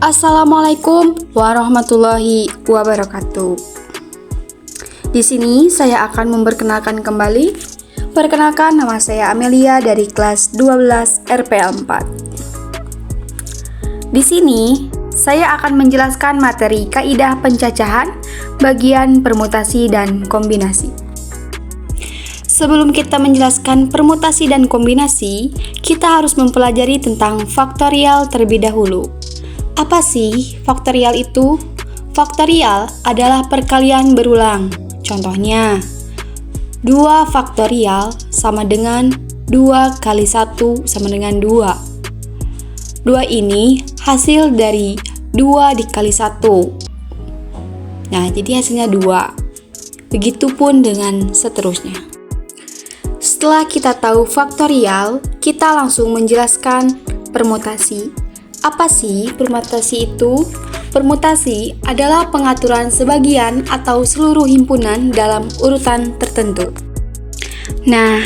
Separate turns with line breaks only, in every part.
Assalamualaikum warahmatullahi wabarakatuh. Di sini saya akan memperkenalkan kembali. Perkenalkan, nama saya Amelia dari kelas 12 RPL 4. Di sini saya akan menjelaskan materi kaidah pencacahan, bagian permutasi dan kombinasi. Sebelum kita menjelaskan permutasi dan kombinasi, kita harus mempelajari tentang faktorial terlebih dahulu. Apa sih faktorial itu? Faktorial adalah perkalian berulang. Contohnya, 2 faktorial sama dengan 2 kali 1 sama dengan 2. 2 ini hasil dari 2 dikali 1. Nah, jadi hasilnya 2. Begitupun dengan seterusnya. Setelah kita tahu faktorial, kita langsung menjelaskan permutasi. Apa sih permutasi itu? Permutasi adalah pengaturan sebagian atau seluruh himpunan dalam urutan tertentu. Nah,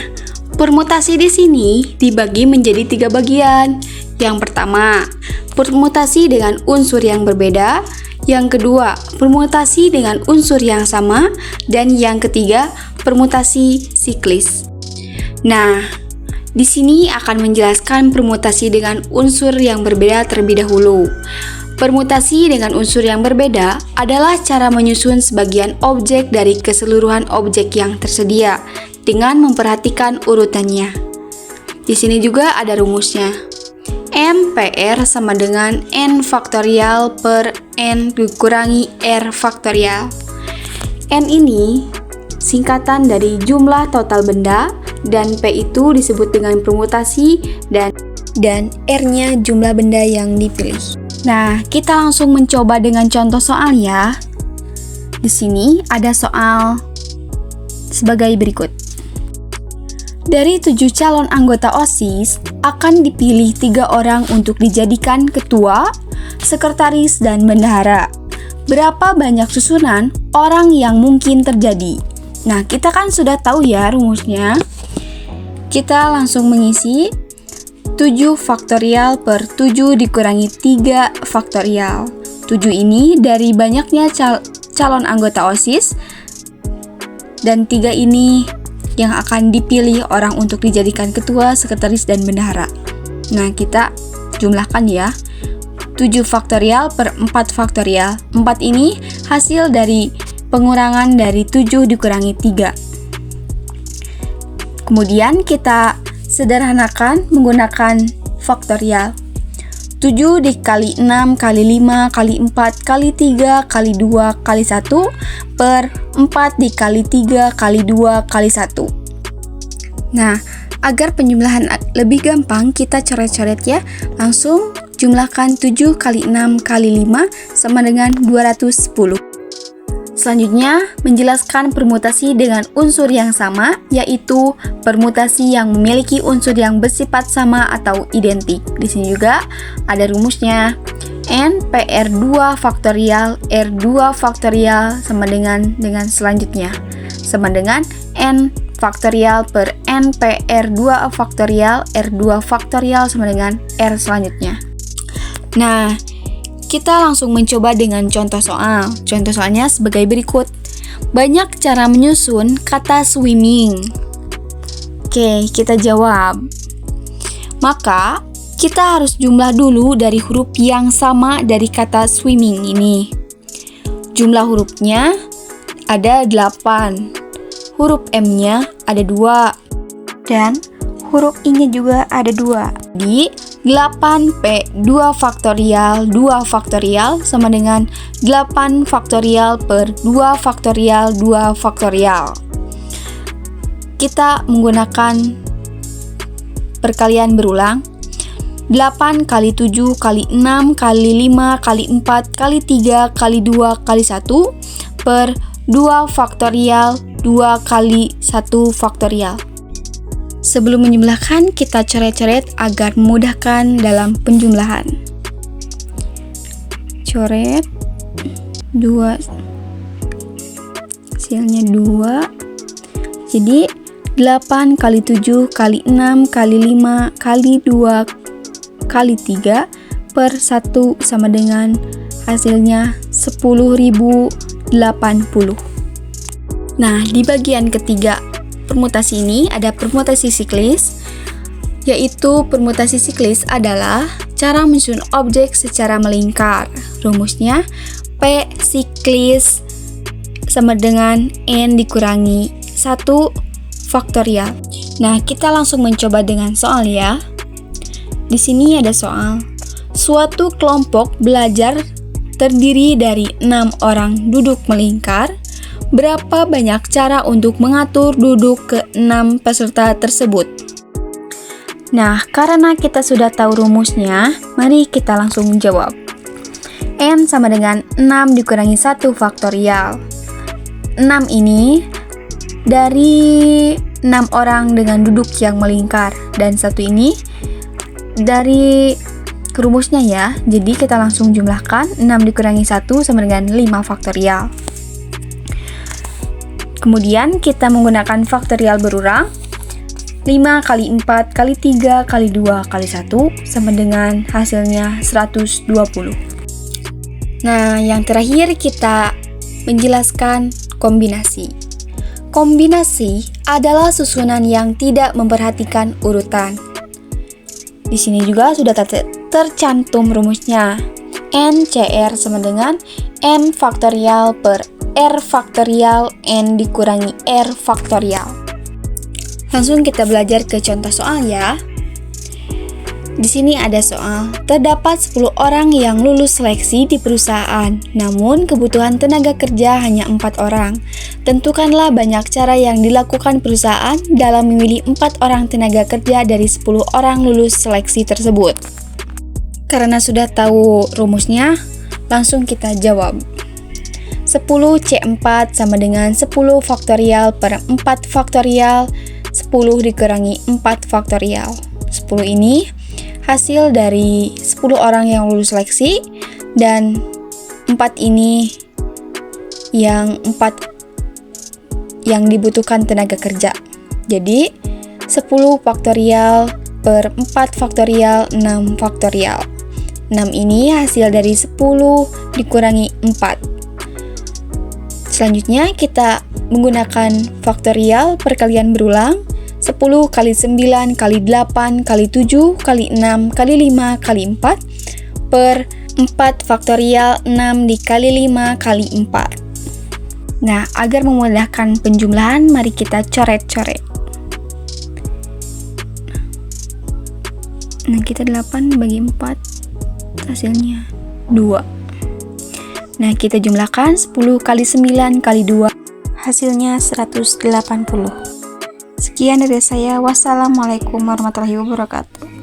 permutasi di sini dibagi menjadi 3 bagian. Yang pertama, permutasi dengan unsur yang berbeda. Yang kedua, permutasi dengan unsur yang sama. Dan yang ketiga, permutasi siklis. Nah, di sini akan menjelaskan permutasi dengan unsur yang berbeda terlebih dahulu. Permutasi dengan unsur yang berbeda adalah cara menyusun sebagian objek dari keseluruhan objek yang tersedia dengan memperhatikan urutannya. Di sini juga ada rumusnya. M/R sama dengan N faktorial per N dikurangi R faktorial. N ini singkatan dari jumlah total benda, dan P itu disebut dengan permutasi dan R-nya jumlah benda yang dipilih. Nah, kita langsung mencoba dengan contoh soal ya. Di sini ada soal sebagai berikut. Dari 7 calon anggota OSIS akan dipilih 3 orang untuk dijadikan ketua, sekretaris, dan bendahara. Berapa banyak susunan orang yang mungkin terjadi? Nah, kita kan sudah tahu ya rumusnya. Kita langsung mengisi 7 faktorial per 7 dikurangi 3 faktorial. 7 ini dari banyaknya calon anggota OSIS, dan 3 ini yang akan dipilih orang untuk dijadikan ketua, sekretaris, dan bendahara. Nah, kita jumlahkan ya. 7 faktorial per 4 faktorial. 4 ini hasil dari pengurangan dari 7 dikurangi 3. Kemudian kita sederhanakan menggunakan faktorial. 7 dikali 6 kali 5 kali 4 kali 3 kali 2 kali 1 per 4 dikali 3 kali 2 kali 1. Nah, agar penjumlahan lebih gampang, kita coret-coret ya. Langsung jumlahkan 7 kali 6 kali 5 sama dengan 210. Selanjutnya, menjelaskan permutasi dengan unsur yang sama, yaitu permutasi yang memiliki unsur yang bersifat sama atau identik. Di sini juga ada rumusnya. N PR 2 faktorial R2 faktorial sama dengan selanjutnya. Sama dengan N faktorial per N PR 2 faktorial R2 faktorial sama dengan R selanjutnya. Nah, kita langsung mencoba dengan contoh soal. Contoh soalnya sebagai berikut. Banyak cara menyusun kata swimming. Oke, kita jawab. Maka, kita harus jumlah dulu dari huruf yang sama dari kata swimming ini. Jumlah hurufnya ada 8. Huruf M-nya ada 2. Dan huruf I-nya juga ada 2. Di 8P 2 faktorial 2 faktorial sama dengan 8 faktorial per 2 faktorial 2 faktorial. Kita menggunakan perkalian berulang. 8 kali 7 kali 6 kali 5 kali 4 kali 3 kali 2 kali 1 per 2 faktorial 2 kali 1 faktorial. Sebelum menjumlahkan, kita coret-coret agar memudahkan dalam penjumlahan. Coret 2, hasilnya 2. Jadi 8 kali 7 kali 6 kali 5 kali 2 kali 3 per 1 sama dengan hasilnya 10.080. Nah, di bagian ketiga permutasi ini ada permutasi siklis, yaitu permutasi siklis adalah cara menyusun objek secara melingkar. Rumusnya P siklis sama dengan N dikurangi 1 faktorial. Nah, kita langsung mencoba dengan soal ya. Di sini ada soal. Suatu kelompok belajar terdiri dari 6 orang duduk melingkar. Berapa banyak cara untuk mengatur duduk ke-6 peserta tersebut? Nah, karena kita sudah tahu rumusnya, mari kita langsung jawab. N sama dengan 6 dikurangi 1 faktorial. 6 ini dari 6 orang dengan duduk yang melingkar, dan 1 ini dari rumusnya ya. Jadi kita langsung jumlahkan 6 dikurangi 1 sama dengan 5 faktorial. Kemudian kita menggunakan faktorial berurang. 5 kali 4 kali 3 kali 2 kali 1 sama dengan hasilnya 120. Nah, yang terakhir kita menjelaskan kombinasi. Kombinasi adalah susunan yang tidak memperhatikan urutan. Di sini juga sudah tercantum rumusnya. NCR sama dengan M faktorial per R faktorial N dikurangi R faktorial. Langsung kita belajar ke contoh soal ya. Di sini ada soal. Terdapat 10 orang yang lulus seleksi di perusahaan, namun kebutuhan tenaga kerja hanya 4 orang. Tentukanlah banyak cara yang dilakukan perusahaan dalam memilih 4 orang tenaga kerja dari 10 orang lulus seleksi tersebut. Karena sudah tahu rumusnya, langsung kita jawab. 10C4 sama dengan 10 faktorial per 4 faktorial 10 dikurangi 4 faktorial. 10 ini hasil dari 10 orang yang lulus seleksi, dan 4 ini yang dibutuhkan tenaga kerja. Jadi 10 faktorial per 4 faktorial 6 faktorial. 6 ini hasil dari 10 dikurangi 4. Selanjutnya kita menggunakan faktorial perkalian berulang. 10 kali 9 kali 8 kali 7 kali 6 kali 5 kali 4 per 4 faktorial 6 dikali 5 kali 4. Nah, agar memudahkan penjumlahan, mari kita coret-coret. Nah, kita 8 bagi 4, hasilnya 2. Nah, kita jumlahkan 10 kali 9 kali 2, hasilnya 180. Sekian dari saya. Wassalamualaikum warahmatullahi wabarakatuh.